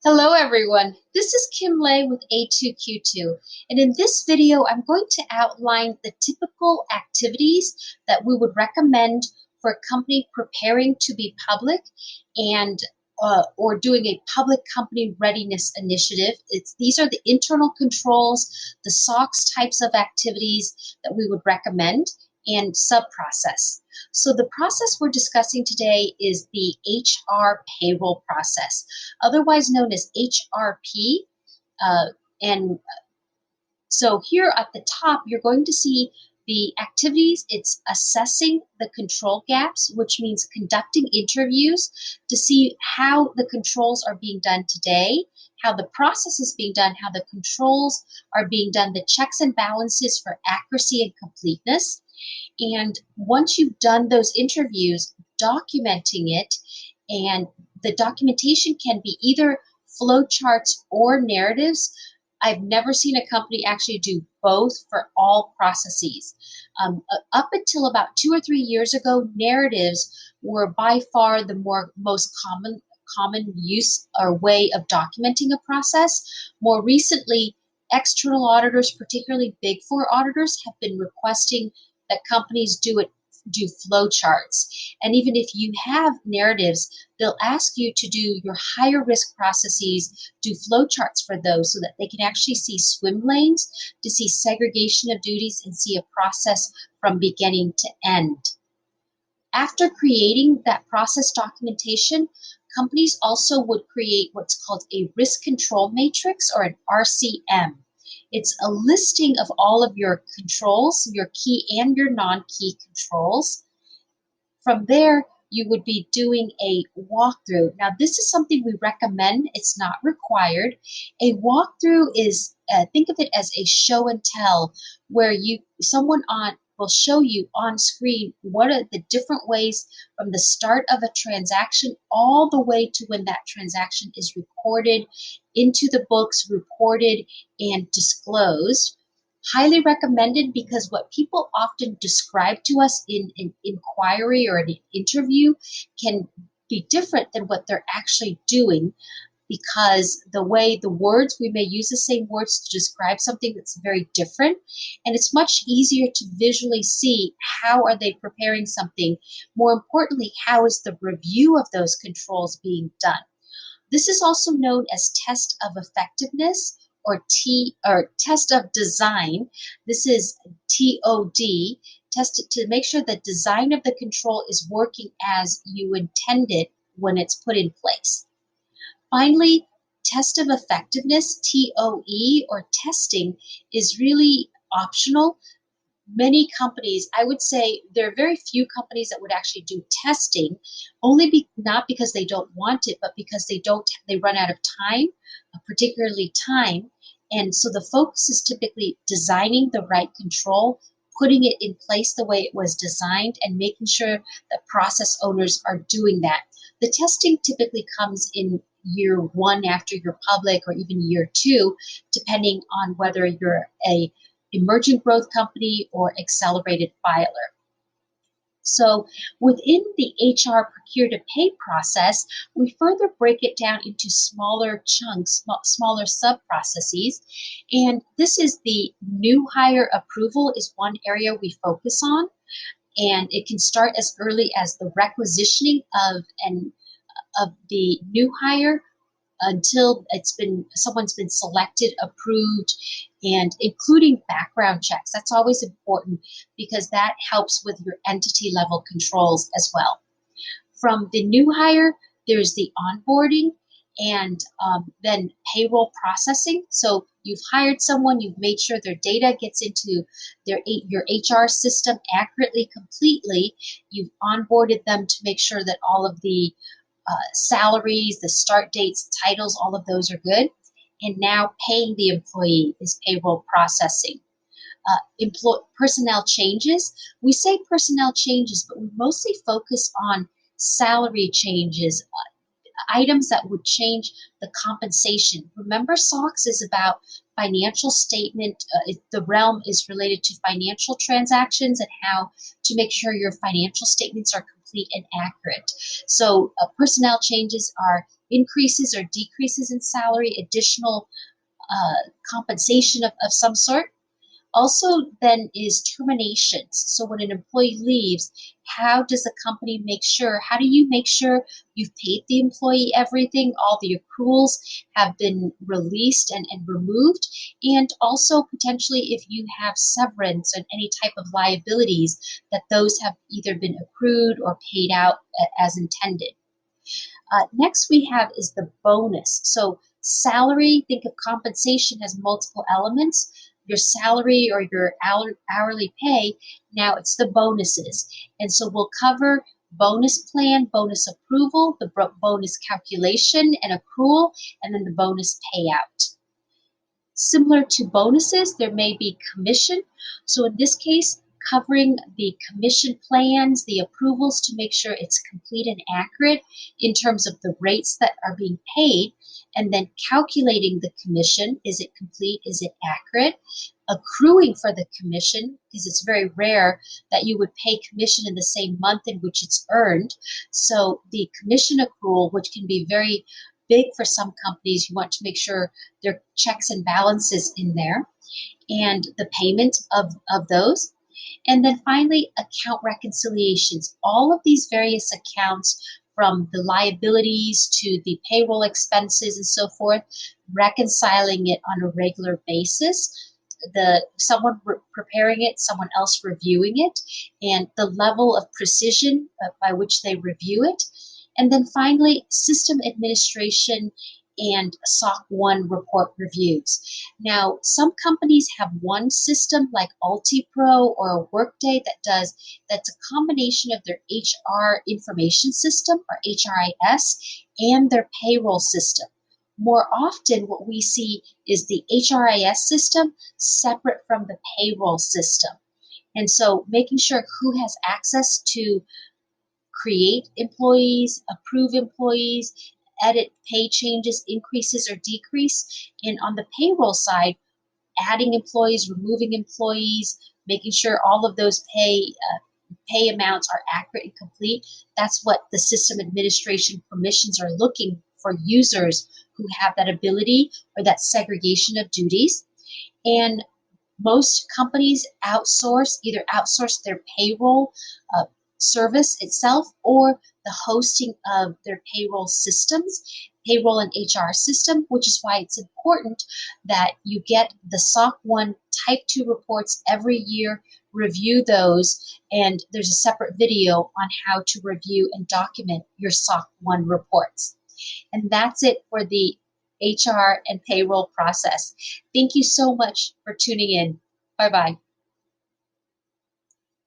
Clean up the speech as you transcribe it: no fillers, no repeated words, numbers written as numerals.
Hello everyone, this is Kim Lei with A2Q2, and in this video I'm going to outline the typical activities that we would recommend for a company preparing to be public and or doing a public company readiness initiative. These are the internal controls, the SOX types of activities that we would recommend, and sub-process. So the process we're discussing today is the HR payroll process, otherwise known as HRP. And so here at the top, you're going to see the activities. It's assessing the control gaps, which means conducting interviews to see how the controls are being done today, how the process is being done, how the controls are being done, the checks and balances for accuracy and completeness. And once you've done those interviews, documenting it, and the documentation can be either flowcharts or narratives. I've never seen a company actually do both for all processes. Up until about 2 or 3 years ago, narratives were by far the most common use or way of documenting a process. More recently, external auditors, particularly Big Four auditors, have been requesting that companies do flowcharts. And even if you have narratives, they'll ask you to do your higher risk processes, do flowcharts for those so that they can actually see swim lanes, to see segregation of duties, and see a process from beginning to end. After creating that process documentation, companies also would create what's called a risk control matrix, or an RCM. It's a listing of all of your controls, your key and your non-key controls. From there, you would be doing a walkthrough. Now, this is something we recommend. It's not required. A walkthrough is, think of it as a show and tell, where someone will show you on screen what are the different ways from the start of a transaction all the way to when that transaction is recorded into the books, reported, and disclosed. Highly recommended, because what people often describe to us in an inquiry or an interview can be different than what they're actually doing, because the words, we may use the same words to describe something that's very different, and it's much easier to visually see how are they preparing something. More importantly, how is the review of those controls being done? This is also known as test of effectiveness, or test of design. This is TOD, tested to make sure the design of the control is working as you intended when it's put in place. Finally, test of effectiveness, TOE, or testing, is really optional. Many companies, I would say there are very few companies that would actually do testing, not because they don't want it, but because they run out of time, particularly time. And so the focus is typically designing the right control, putting it in place the way it was designed, and making sure that process owners are doing that. The testing typically comes in year 1 after you're public, or even year 2, depending on whether you're a emergent growth company or accelerated filer. So within the HR procure to pay process, we further break it down into smaller chunks, smaller sub-processes. And this is the new hire approval is one area we focus on. And it can start as early as the requisitioning of the new hire until someone's been selected, approved, and including background checks. That's always important, because that helps with your entity level controls as well. From the new hire, there's the onboarding, and then payroll processing. So you've hired someone, you've made sure their data gets into your HR system accurately, completely. You've onboarded them to make sure that all of the salaries, the start dates, titles, all of those are good. And now paying the employee is payroll processing. Personnel changes. We say personnel changes, but we mostly focus on salary changes, items that would change the compensation. Remember, SOX is about financial statement. The realm is related to financial transactions and how to make sure your financial statements are complete and accurate. So personnel changes are increases or decreases in salary, additional compensation of some sort. Also, then is terminations. So when an employee leaves, how does the company make sure, how do you make sure you've paid the employee everything, all the accruals have been released and removed, and also potentially if you have severance and any type of liabilities, that those have either been accrued or paid out as intended. Next we have is the bonus. So salary, think of compensation as multiple elements. Your salary or your hourly pay, now it's the bonuses. And so we'll cover bonus plan, bonus approval, the bonus calculation and accrual, and then the bonus payout. Similar to bonuses, there may be commission. So in this case, covering the commission plans, the approvals to make sure it's complete and accurate in terms of the rates that are being paid, and then calculating the commission. Is it complete? Is it accurate? Accruing for the commission, because it's very rare that you would pay commission in the same month in which it's earned. So the commission accrual, which can be very big for some companies, you want to make sure there are checks and balances in there, and the payment of those. And then finally, account reconciliations. All of these various accounts, from the liabilities to the payroll expenses and so forth, reconciling it on a regular basis. Someone preparing it, someone else reviewing it, and the level of precision by which they review it. And then finally, system administration and SOC 1 report reviews. Now, some companies have one system like UltiPro or Workday that's a combination of their HR information system or HRIS and their payroll system. More often, what we see is the HRIS system separate from the payroll system. And so making sure who has access to create employees, approve employees, edit pay changes, increases or decrease. And on the payroll side, adding employees, removing employees, making sure all of those pay amounts are accurate and complete. That's what the system administration permissions are looking for users who have that ability or that segregation of duties. And most companies either outsource their payroll service itself or the hosting of their payroll systems, payroll and HR system, which is why it's important that you get the SOC 1 Type 2 reports every year, review those, and there's a separate video on how to review and document your SOC 1 reports. And that's it for the HR and payroll process. Thank you so much for tuning in. Bye-bye.